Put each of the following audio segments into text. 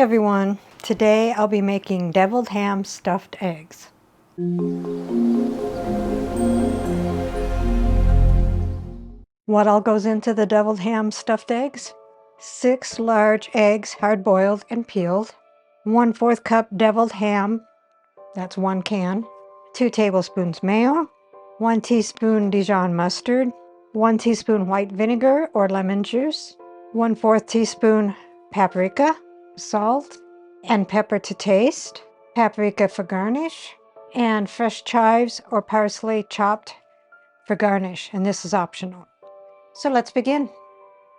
everyone. Today I'll be making deviled ham stuffed eggs. What all goes into the deviled ham stuffed eggs? 6 large eggs, hard-boiled and peeled. 1/4 cup deviled ham, that's 1 can. 2 tablespoons mayo. 1 teaspoon Dijon mustard. 1 teaspoon white vinegar or lemon juice. 1/4 teaspoon paprika, salt, and pepper to taste. Paprika for garnish, and fresh chives or parsley chopped for garnish, and this is optional. So let's begin.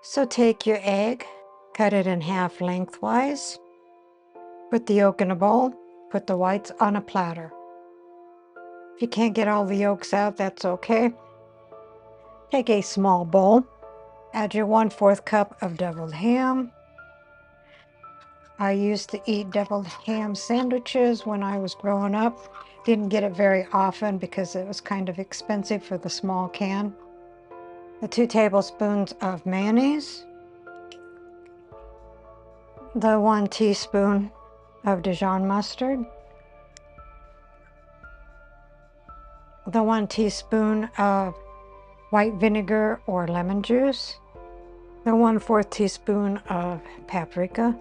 So take your egg, cut it in half lengthwise. Put the yolk in a bowl, put the whites on a platter. If you can't get all the yolks out, that's okay. Take a small bowl, add your 1/4 cup of deviled ham. I used to eat deviled ham sandwiches when I was growing up. Didn't get it very often because it was kind of expensive for the small can. The 2 tablespoons of mayonnaise. The 1 teaspoon of Dijon mustard. The 1 teaspoon of white vinegar or lemon juice. The 1/4 teaspoon of paprika.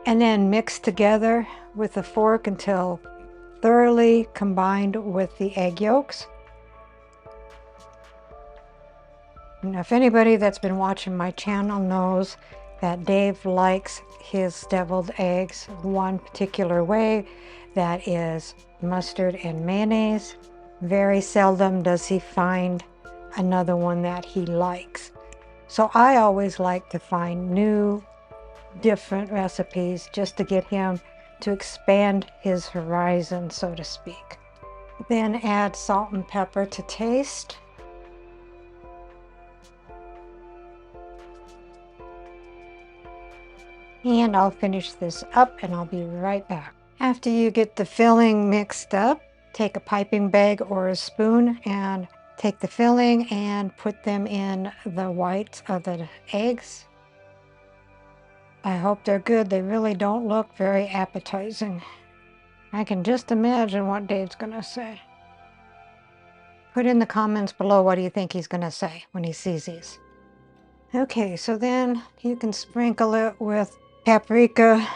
And then mix together with a fork until thoroughly combined with the egg yolks. Now, if anybody that's been watching my channel knows that Dave likes his deviled eggs one particular way, that is mustard and mayonnaise. Very seldom does he find another one that he likes. So I always like to find new, different recipes just to get him to expand his horizon, so to speak. Then add salt and pepper to taste. And I'll finish this up and I'll be right back. After you get the filling mixed up, take a piping bag or a spoon and take the filling and put them in the whites of the eggs. I hope they're good. They really don't look very appetizing. I can just imagine what Dave's gonna say. Put in the comments below what do you think he's gonna say when he sees these. Okay, so then you can sprinkle it with paprika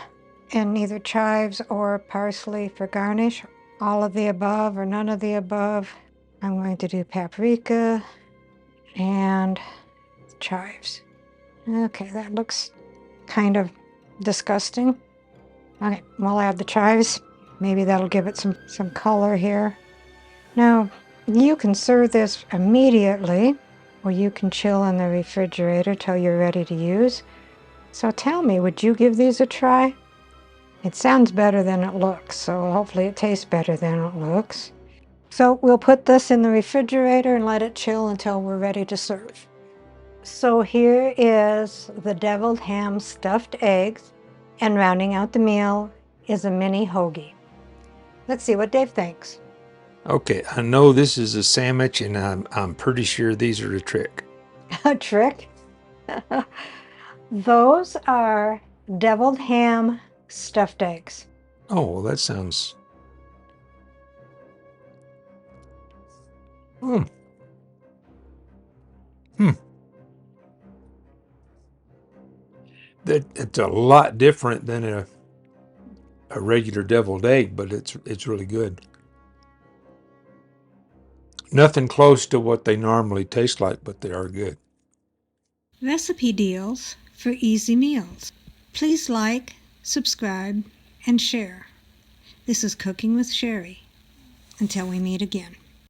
and either chives or parsley for garnish. All of the above or none of the above. I'm going to do paprika and chives. Okay, that looks kind of disgusting. Okay, we'll add the chives. Maybe that'll give it some color here. Now, you can serve this immediately, or you can chill in the refrigerator till you're ready to use. So tell me, would you give these a try? It sounds better than it looks, so hopefully it tastes better than it looks. So we'll put this in the refrigerator and let it chill until we're ready to serve. So here is the deviled ham stuffed eggs, and rounding out the meal is a mini hoagie. Let's see what Dave thinks. Okay, I know this is a sandwich, and I'm pretty sure these are a trick. A trick? Those are deviled ham stuffed eggs. Oh, well, that sounds... It's a lot different than a regular deviled egg, but it's really good. Nothing close to what they normally taste like, but they are good. Recipe deals for easy meals. Please like, subscribe, and share. This is Cooking with Sherry. Until we meet again.